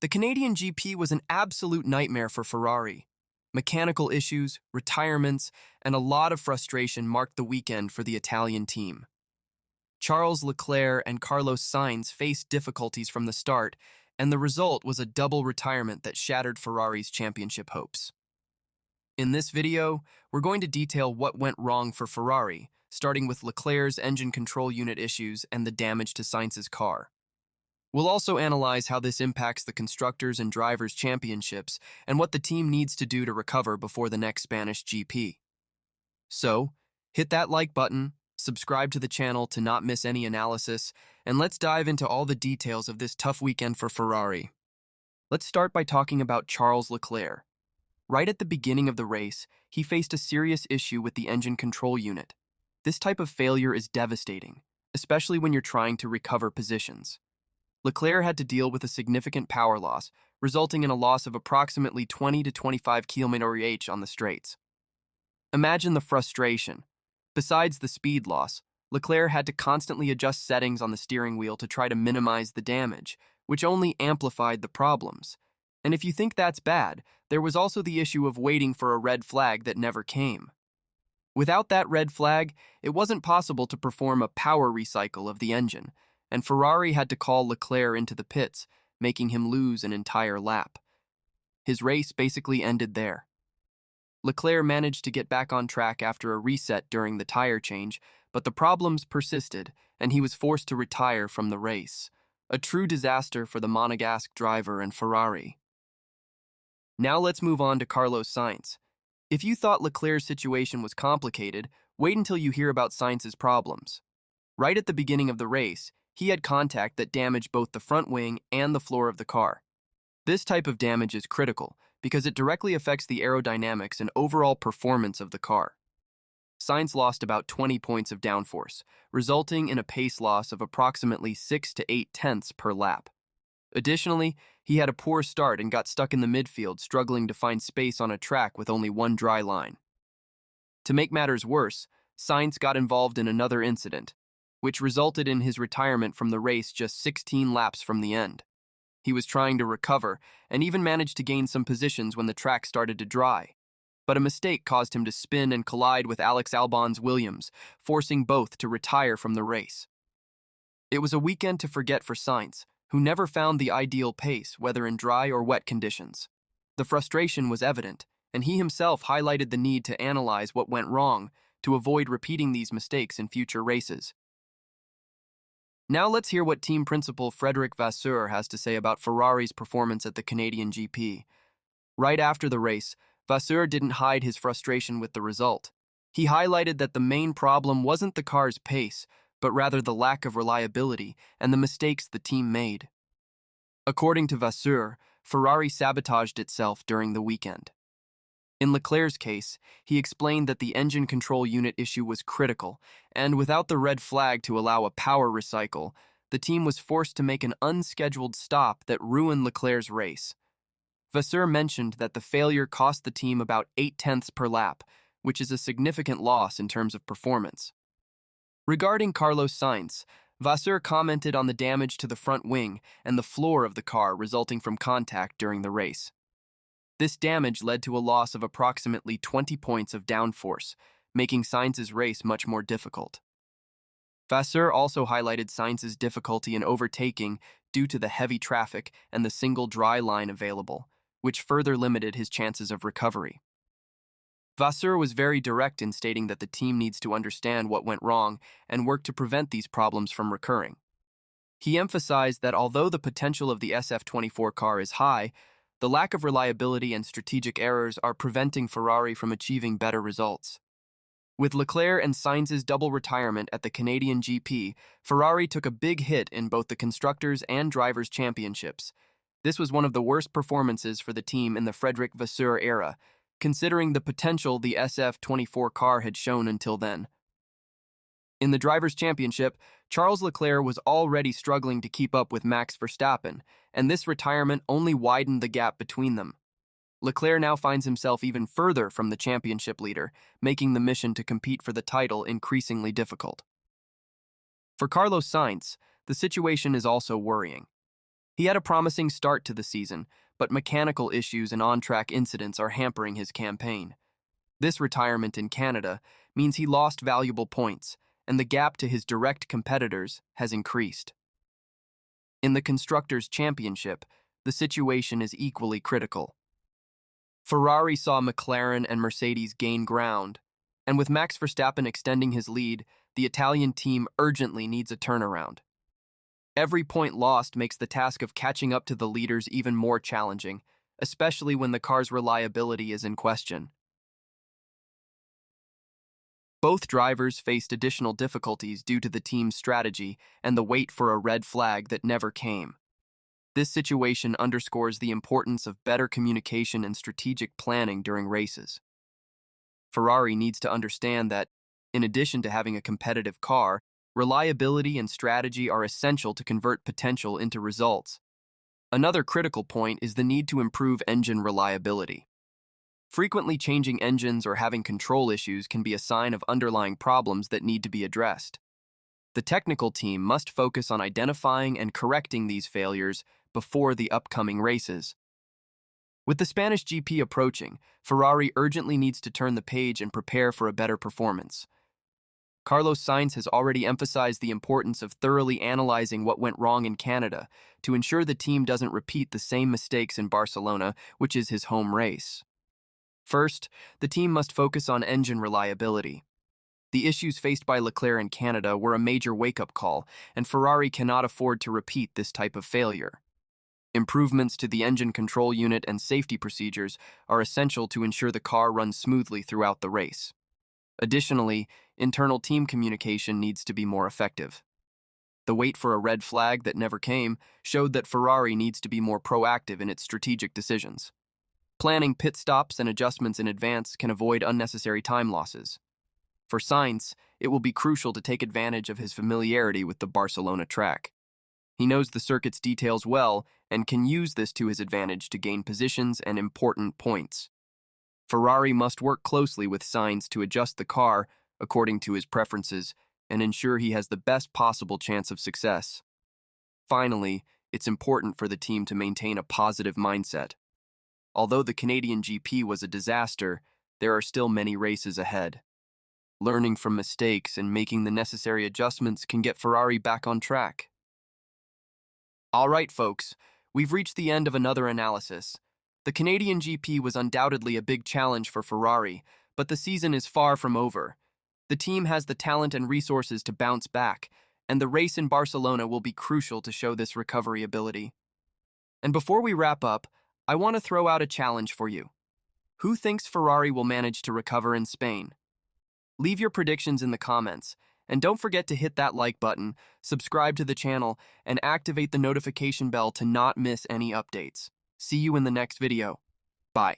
The Canadian GP was an absolute nightmare for Ferrari. Mechanical issues, retirements, and a lot of frustration marked the weekend for the Italian team. Charles Leclerc and Carlos Sainz faced difficulties from the start, and the result was a double retirement that shattered Ferrari's championship hopes. In this video, we're going to detail what went wrong for Ferrari, starting with Leclerc's engine control unit issues and the damage to Sainz's car. We'll also analyze how this impacts the Constructors and Drivers' Championships and what the team needs to do to recover before the next Spanish GP. So, hit that like button, subscribe to the channel to not miss any analysis, and let's dive into all the details of this tough weekend for Ferrari. Let's start by talking about Charles Leclerc. Right at the beginning of the race, he faced a serious issue with the engine control unit. This type of failure is devastating, especially when you're trying to recover positions. Leclerc had to deal with a significant power loss, resulting in a loss of approximately 20 to 25 km/h on the straights. Imagine the frustration. Besides the speed loss, Leclerc had to constantly adjust settings on the steering wheel to try to minimize the damage, which only amplified the problems. And if you think that's bad, there was also the issue of waiting for a red flag that never came. Without that red flag, it wasn't possible to perform a power recycle of the engine, and Ferrari had to call Leclerc into the pits, making him lose an entire lap. His race basically ended there. Leclerc managed to get back on track after a reset during the tire change, but the problems persisted, and he was forced to retire from the race. A true disaster for the Monegasque driver and Ferrari. Now let's move on to Carlos Sainz. If you thought Leclerc's situation was complicated, wait until you hear about Sainz's problems. Right at the beginning of the race, he had contact that damaged both the front wing and the floor of the car. This type of damage is critical because it directly affects the aerodynamics and overall performance of the car. Sainz lost about 20 points of downforce, resulting in a pace loss of approximately 6 to 8 tenths per lap. Additionally, he had a poor start and got stuck in the midfield, struggling to find space on a track with only one dry line. To make matters worse, Sainz got involved in another incident, which resulted in his retirement from the race just 16 laps from the end. He was trying to recover and even managed to gain some positions when the track started to dry. But a mistake caused him to spin and collide with Alex Albon's Williams, forcing both to retire from the race. It was a weekend to forget for Sainz, who never found the ideal pace, whether in dry or wet conditions. The frustration was evident, and he himself highlighted the need to analyze what went wrong to avoid repeating these mistakes in future races. Now let's hear what team principal Frederic Vasseur has to say about Ferrari's performance at the Canadian GP. Right after the race, Vasseur didn't hide his frustration with the result. He highlighted that the main problem wasn't the car's pace, but rather the lack of reliability and the mistakes the team made. According to Vasseur, Ferrari sabotaged itself during the weekend. In Leclerc's case, he explained that the engine control unit issue was critical, and without the red flag to allow a power recycle, the team was forced to make an unscheduled stop that ruined Leclerc's race. Vasseur mentioned that the failure cost the team about 8 tenths per lap, which is a significant loss in terms of performance. Regarding Carlos Sainz, Vasseur commented on the damage to the front wing and the floor of the car resulting from contact during the race. This damage led to a loss of approximately 20 points of downforce, making Sainz's race much more difficult. Vasseur also highlighted Sainz's difficulty in overtaking due to the heavy traffic and the single dry line available, which further limited his chances of recovery. Vasseur was very direct in stating that the team needs to understand what went wrong and work to prevent these problems from recurring. He emphasized that although the potential of the SF24 car is high, the lack of reliability and strategic errors are preventing Ferrari from achieving better results. With Leclerc and Sainz's double retirement at the Canadian GP, Ferrari took a big hit in both the Constructors and Drivers' Championships. This was one of the worst performances for the team in the Frederic Vasseur era, considering the potential the SF24 car had shown until then. In the Drivers' Championship, Charles Leclerc was already struggling to keep up with Max Verstappen, and this retirement only widened the gap between them. Leclerc now finds himself even further from the championship leader, making the mission to compete for the title increasingly difficult. For Carlos Sainz, the situation is also worrying. He had a promising start to the season, but mechanical issues and on-track incidents are hampering his campaign. This retirement in Canada means he lost valuable points, and the gap to his direct competitors has increased. In the Constructors' Championship, the situation is equally critical. Ferrari saw McLaren and Mercedes gain ground, and with Max Verstappen extending his lead, the Italian team urgently needs a turnaround. Every point lost makes the task of catching up to the leaders even more challenging, especially when the car's reliability is in question. Both drivers faced additional difficulties due to the team's strategy and the wait for a red flag that never came. This situation underscores the importance of better communication and strategic planning during races. Ferrari needs to understand that, in addition to having a competitive car, reliability and strategy are essential to convert potential into results. Another critical point is the need to improve engine reliability. Frequently changing engines or having control issues can be a sign of underlying problems that need to be addressed. The technical team must focus on identifying and correcting these failures before the upcoming races. With the Spanish GP approaching, Ferrari urgently needs to turn the page and prepare for a better performance. Carlos Sainz has already emphasized the importance of thoroughly analyzing what went wrong in Canada to ensure the team doesn't repeat the same mistakes in Barcelona, which is his home race. First, the team must focus on engine reliability. The issues faced by Leclerc in Canada were a major wake-up call, and Ferrari cannot afford to repeat this type of failure. Improvements to the engine control unit and safety procedures are essential to ensure the car runs smoothly throughout the race. Additionally, internal team communication needs to be more effective. The wait for a red flag that never came showed that Ferrari needs to be more proactive in its strategic decisions. Planning pit stops and adjustments in advance can avoid unnecessary time losses. For Sainz, it will be crucial to take advantage of his familiarity with the Barcelona track. He knows the circuit's details well and can use this to his advantage to gain positions and important points. Ferrari must work closely with Sainz to adjust the car according to his preferences and ensure he has the best possible chance of success. Finally, it's important for the team to maintain a positive mindset. Although the Canadian GP was a disaster, there are still many races ahead. Learning from mistakes and making the necessary adjustments can get Ferrari back on track. All right, folks, we've reached the end of another analysis. The Canadian GP was undoubtedly a big challenge for Ferrari, but the season is far from over. The team has the talent and resources to bounce back, and the race in Barcelona will be crucial to show this recovery ability. And before we wrap up, I want to throw out a challenge for you. Who thinks Ferrari will manage to recover in Spain? Leave your predictions in the comments, and don't forget to hit that like button, subscribe to the channel, and activate the notification bell to not miss any updates. See you in the next video. Bye.